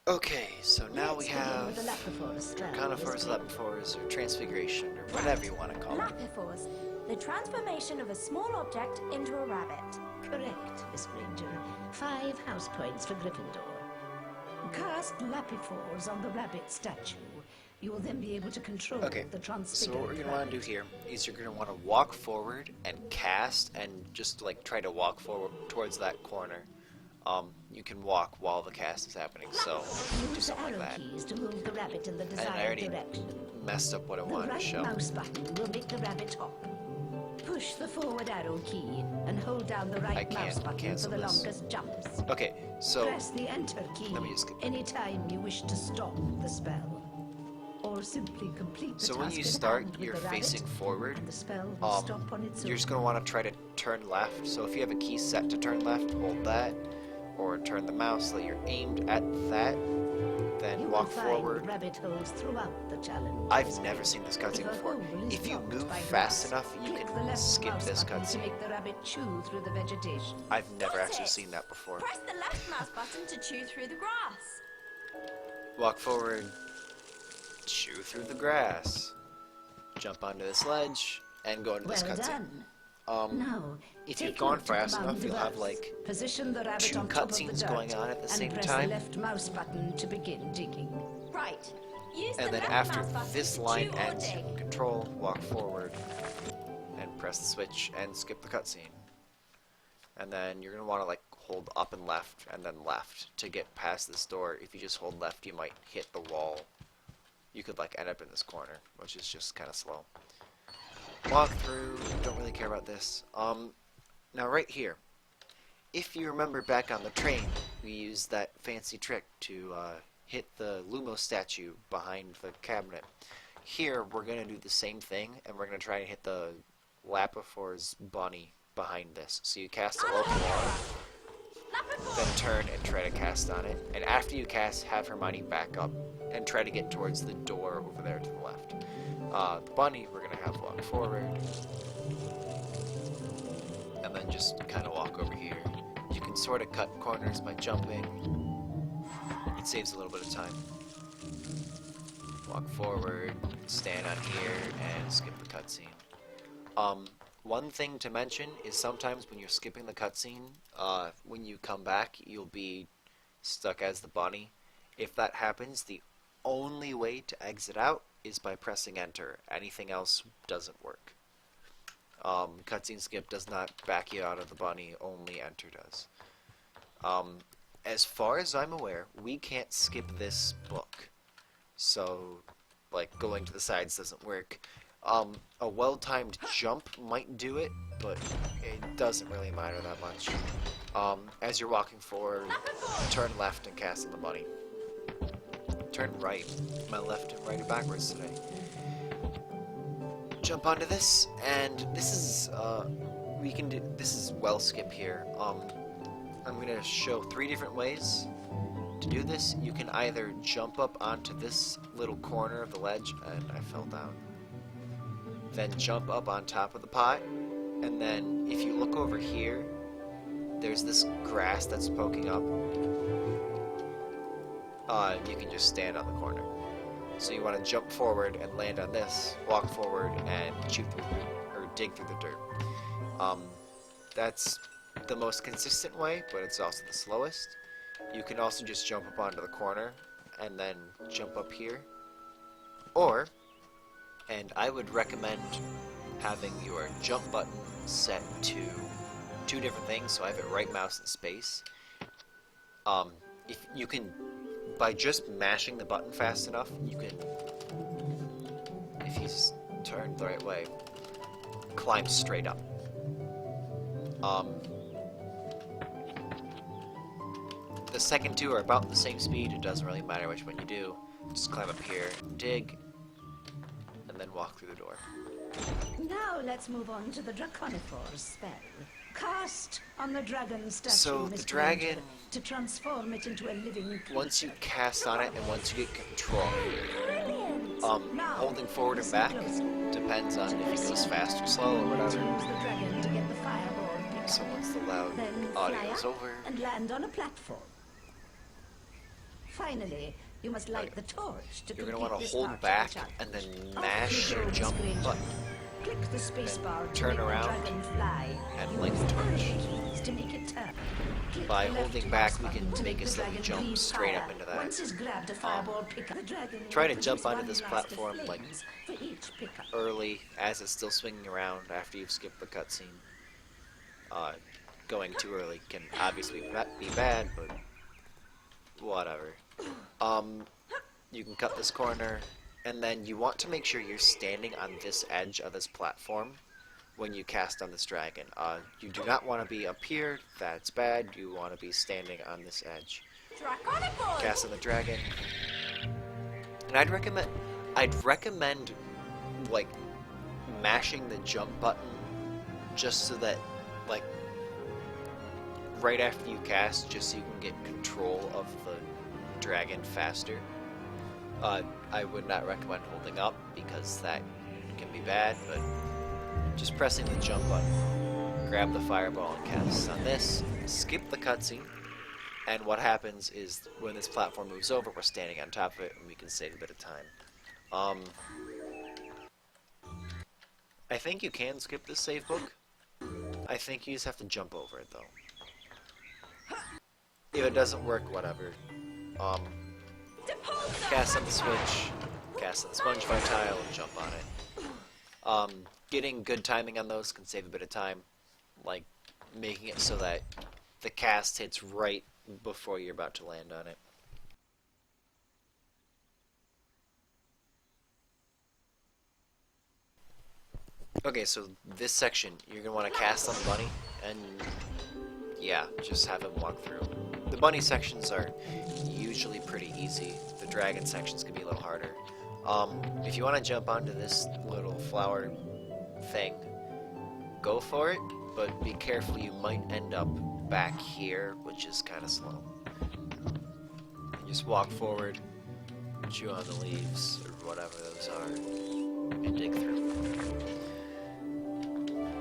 Okay, so now we have The Lapifors spell Draconifors, is Lapifors, or Transfiguration, or whatever you want to call it. Lapifors, the transformation of a small object into a rabbit. correct, Miss Granger. 5 house points for Gryffindor. Cast Lapifors on the rabbit statue. You will then be able to control Okay, the so transfigured what we're going to want to do rabbit. here is you're going to want to walk forward and cast and just like try to walk forward towards that corner. You can walk while the cast is happening, so do Use the something like arrow that. keys to move the rabbit in the And I desired already direction. messed up what I The wanted to right show. mouse button will make the rabbit hop. Push the forward arrow key and hold down the right can't mouse button for cancel the this. longest jumps. Okay, so Press the enter key let me just get- anytime you wish to stop the spell. Or simply complete the so when task you at start, hand with you're the rabbit, facing forward. and the spell will stop on its own. You're just going to want to try to turn left. So if you have a key set to turn left, hold that, or turn the mouse so that you're aimed at that, then You walk will find forward. rabbit holes throughout the challenge. I've never seen this cutscene If a before. hole is If you blocked move by fast grass, enough, you click the can left skip mouse this button to cutscene. make the rabbit chew through the vegetation. I've never Got actually it. seen that before. Press the left mouse button to chew through the grass. Walk forward, chew through the grass, jump onto this ledge, and go into this Well cutscene. done. Um, Now, if take you've gone note of the fast enough, mound you'll of have earth. like Position the rabbit 2 on top of the cutscenes dirt going on at the and same press time. the left mouse button to begin digging. Right. Use And the then left after mouse button this to line chew or ends, you dig. can control, walk forward, and press the switch and skip the cutscene. And then you're going to want to like hold up and left and then left to get past this door. If you just hold left, you might hit the wall. You could like end up in this corner, which is just kind of slow. Walk through, don't really care about this. Now right here, if you remember back on the train, we used that fancy trick to hit the Lumos statue behind the cabinet. Here, we're going to do the same thing, and we're going to try and hit the Lapifors bunny behind this. So you cast a local wall, then turn and try to cast on it. And after you cast, have Hermione back up and try to get towards the door over there to the left. The bunny, we're going to have walk forward, and then just kind of walk over here. You can sort of cut corners by jumping. It saves a little bit of time. Walk forward, stand on here, and skip the cutscene. One thing to mention is sometimes when you're skipping the cutscene, when you come back, you'll be stuck as the bunny. If that happens, the only way to exit out is by pressing enter. Anything else doesn't work. Cutscene skip does not back you out of the bunny, only enter does. As far as I'm aware, we can't skip this book. So, like, going to the sides doesn't work. A well-timed jump might do it, but it doesn't really matter that much. As you're walking forward, turn left and cast on the bunny. Turn right. My left and right are backwards today. Jump onto this, and this is, this is well skip here. I'm going to show 3 different ways to do this. You can either jump up onto this little corner of the ledge, and I fell down. Then jump up on top of the pot, and then if you look over here, there's this grass that's poking up. You can just stand on the corner. So you want to jump forward and land on this, walk forward and dig through the dirt. That's the most consistent way, but it's also the slowest. You can also just jump up onto the corner and then jump up here. Or, and I would recommend having your jump button set to 2 different things, so I have it right mouse and space. If you can, by just mashing the button fast enough, you can, if he's turned the right way, climb straight up. The second 2 are about the same speed. It doesn't really matter which one you do. Just climb up here, dig, and then walk through the door. Now let's move on to the Draconifors spell. Cast on the dragon statue, So the Miss dragon, Granger, to transform it into a living creature. once you cast on it and once you get control, Now, holding forward and listen back closely. depends on To if it goes proceed, fast or slow or you need to whatever. use the dragon to get the fireball pick So up. once the loud Then audio fly is up over, and land on a platform. Finally, you must light the torch to You're going to complete want to this hold part of back the challenge. and then Off mash you your go, jump Miss Granger. button. Click the space bar to turn make the around dragon fly. and light the torch. Keys to make it turn. Click By the left holding mouse back, we button can to make the it so that we dragon jump breathe straight up fire. into that. Once it's grabbed a fireball pickup, the dragon Try will to jump produce onto one this blast of platform, like, flames for each pickup. early as it's still swinging around after you've skipped the cutscene. Going too early can obviously be bad, but whatever. You can cut this corner, and then you want to make sure you're standing on this edge of this platform when you cast on this dragon. You do not want to be up here, that's bad. You want to be standing on this edge. Draconifors! Cast on the dragon. And I'd recommend like mashing the jump button just so that, like, right after you cast, just so you can get control of the dragon faster. I would not recommend holding up because that can be bad, but just pressing the jump button, grab the fireball and cast on this, skip the cutscene, and what happens is when this platform moves over, we're standing on top of it and we can save a bit of time. I think you can skip this save book. I think you just have to jump over it though. If it doesn't work, whatever. Cast on the switch, cast on the sponge fire tile, and jump on it. Getting good timing on those can save a bit of time, like making it so that the cast hits right before you're about to land on it. Okay, so this section, you're going to want to cast on the bunny, and yeah, just have him walk through. The bunny sections are usually pretty easy. The dragon sections can be a little harder. If you want to jump onto this little flower thing, go for it, but be careful, you might end up back here, which is kind of slow. And just walk forward, chew on the leaves, or whatever those are, and dig through.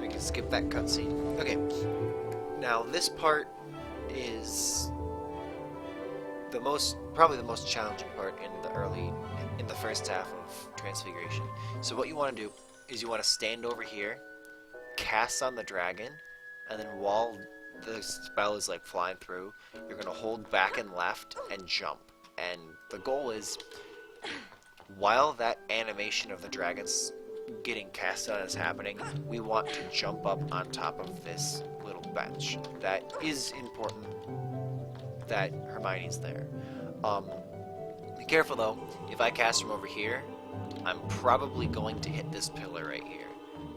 We can skip that cutscene. Okay, now this part is probably the most challenging part in the first half of Transfiguration. So what you want to do is you want to stand over here, cast on the dragon, and then while the spell is like flying through, you're going to hold back and left and jump. And the goal is, while that animation of the dragon's getting cast on is happening, we want to jump up on top of this little bench. That is important that Hermione's there. Be careful though, if I cast from over here, I'm probably going to hit this pillar right here.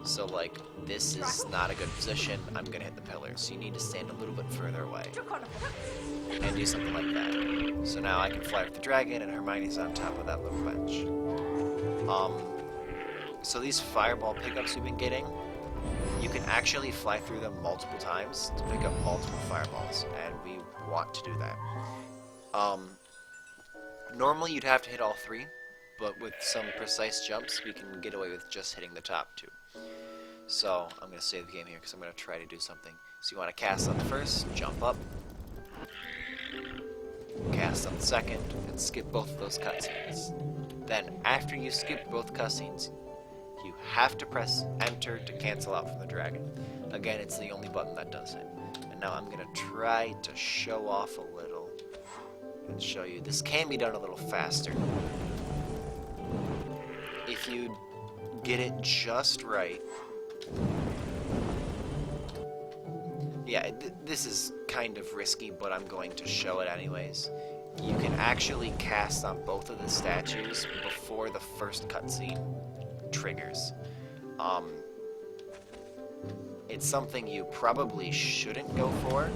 So like, this is not a good position, I'm gonna hit the pillar. So you need to stand a little bit further away. And do something like that. So now I can fly with the dragon and Hermione's on top of that little bench. So these fireball pickups we've been getting, you can actually fly through them multiple times to pick up multiple fireballs, and we want to do that. Normally you'd have to hit all three, but with some precise jumps, we can get away with just hitting the top two. So I'm going to save the game here because I'm going to try to do something. So you want to cast on the first, jump up, cast on the second, and skip both of those cutscenes. Then after you skip both cutscenes, you have to press enter to cancel out from the dragon. Again, it's the only button that does it. And now I'm going to try to show off a little and show you. This can be done a little faster. If you get it just right. Yeah, this is kind of risky, but I'm going to show it anyways. You can actually cast on both of the statues before the first cutscene triggers. It's something you probably shouldn't go for,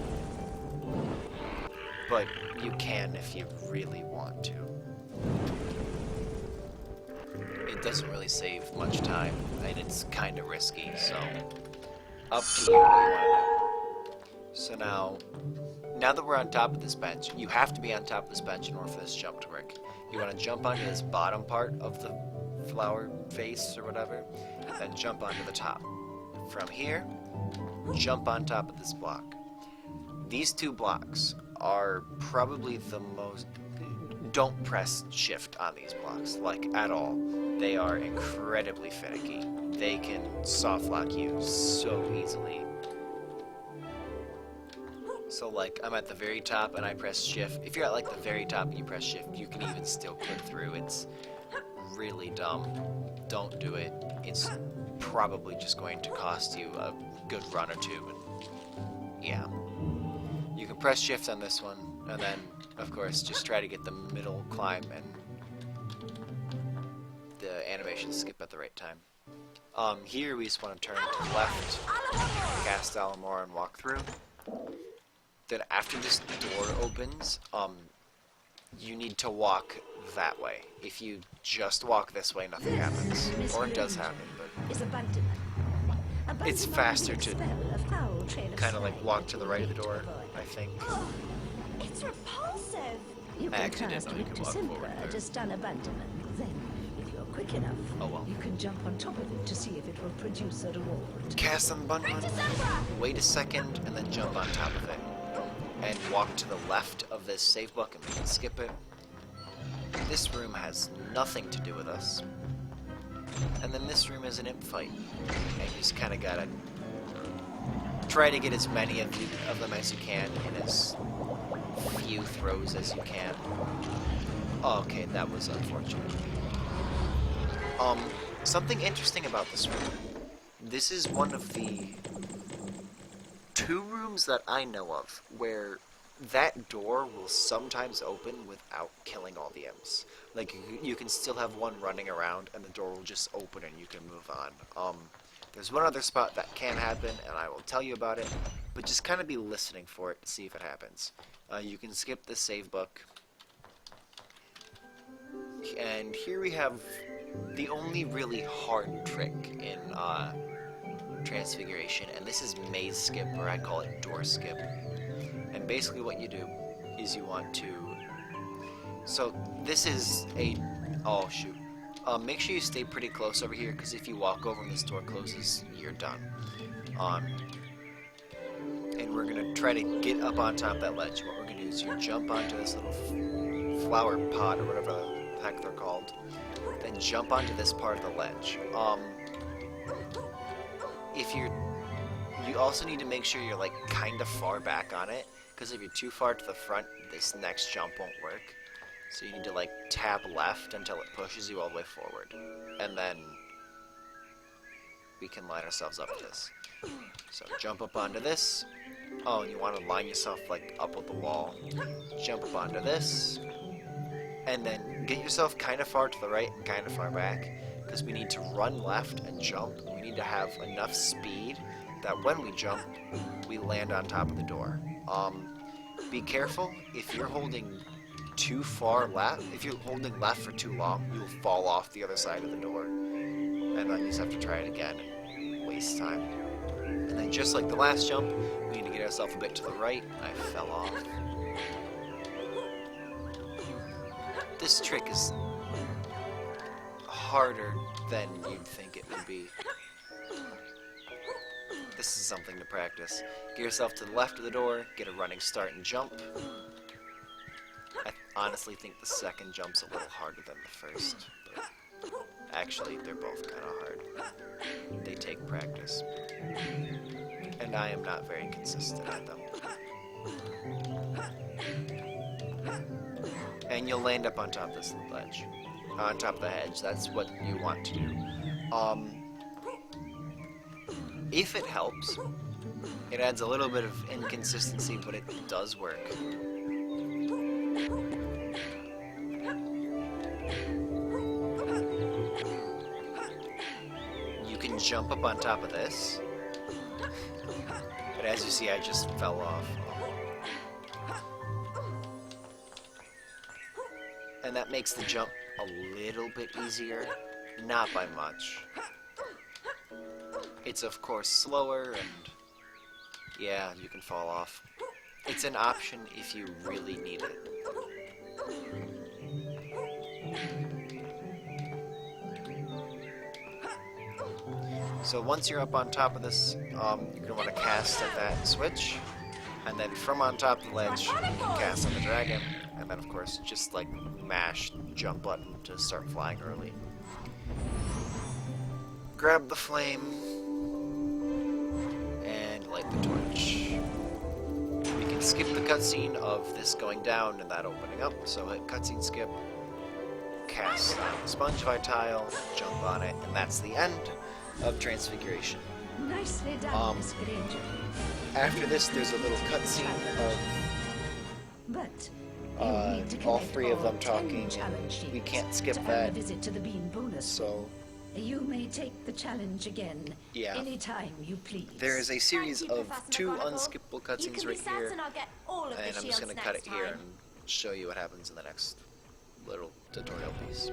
but you can if you really want to. It doesn't really save much time, and it's kind of risky, so up to you what you want to do. So now that we're on top of this bench, you have to be on top of this bench in order for this jump to work. You want to jump onto this bottom part of the flower face or whatever, then jump onto the top. From here, jump on top of this block. These two blocks are probably the most... don't press shift on these blocks, like, at all. They are incredibly finicky. They can soft lock you so easily. So, like, I'm at the very top and I press shift. If you're at, like, the very top and you press shift, you can even still clip through. It's really dumb. Don't do it. It's probably just going to cost you a good run or two. And, yeah. You can press shift on this one, and then, of course, just try to get the middle climb and the animation skip at the right time. Here we just want to turn to the left, cast Alamore and walk through. Then after this door opens, you need to walk that way. If you just walk this way, nothing happens. Or it does happen, but it's faster to kind of like walk to the right of the door, I think. It's repulsive. You I can actually didn't cast know you could walk Timber forward there. to stun a Bantaman. Then, if you're quick enough, Oh well. you can jump on top of it to see if it will produce a reward. Cast on the button, wait a second, and then jump on top of it. And walk to the left of this save book and we can skip it. This room has nothing to do with us. And then this room is an imp fight. And you just kind of gotta try to get as many of them as you can in as few throws as you can. Oh, okay, that was unfortunate. Something interesting about this room. This is one of the 2 rooms that I know of where that door will sometimes open without killing all the imps. Like, you can still have one running around and the door will just open and you can move on. There's one other spot that can happen and I will tell you about it, but just kind of be listening for it to see if it happens. You can skip the save book. And here we have the only really hard trick in Transfiguration, and this is maze skip, or I call it door skip. And basically what you do is you want to... So this is a... Oh shoot. Make sure you stay pretty close over here, because if you walk over and this door closes, you're done. And we're going to try to get up on top of that ledge. What we're going to do is you jump onto this little flower pot, or whatever the heck they're called, then jump onto this part of the ledge. You also need to make sure you're like kind of far back on it, because if you're too far to the front, this next jump won't work. So you need to like tap left until it pushes you all the way forward, and then we can line ourselves up with this. So jump up onto this. Oh, and you want to line yourself like up with the wall. Jump up onto this, and then get yourself kind of far to the right and kind of far back, because we need to run left and jump. We need to have enough speed that when we jump, we land on top of the door. Be careful, if you're holding too far left, if you're holding left for too long, you'll fall off the other side of the door. And then you just have to try it again and waste time. And then just like the last jump, we need to get ourselves a bit to the right. I fell off. This trick is harder than you'd think it would be. This is something to practice. Get yourself to the left of the door, get a running start and jump. I honestly think the second jump's a little harder than the first, but actually they're both kind of hard. They take practice. And I am not very consistent at them. And you'll land up on top of this ledge. On top of the hedge. That's what you want to do. If it helps, it adds a little bit of inconsistency, but it does work. You can jump up on top of this, but as you see, I just fell off. And that makes the jump a little bit easier, not by much. It's of course slower, and yeah, you can fall off. It's an option if you really need it. So once you're up on top of this, you're going to want to cast at that switch, And then from on top of the ledge, you can cast on the dragon, and then of course just like mash jump button to start flying early. Grab the flame and light the torch. We can skip the cutscene of this going down and that opening up, so hit cutscene skip, cast Sponge Vitile, jump on it, and that's the end of Transfiguration. Nicely done, Miss Granger. After this, there's a little cutscene of But you need to all collect 3 of them 10 talking, challenge and we sheets can't skip to earn that, a visit to the bean bonus. so You may take the challenge again yeah. anytime you please. There is a series Thank you, of Professor 2 McGonagall. unskippable You cutscenes can right be Sans here, and I'll get all of the and I'm just shields going to cut it next here time. and show you what happens in the next little tutorial piece.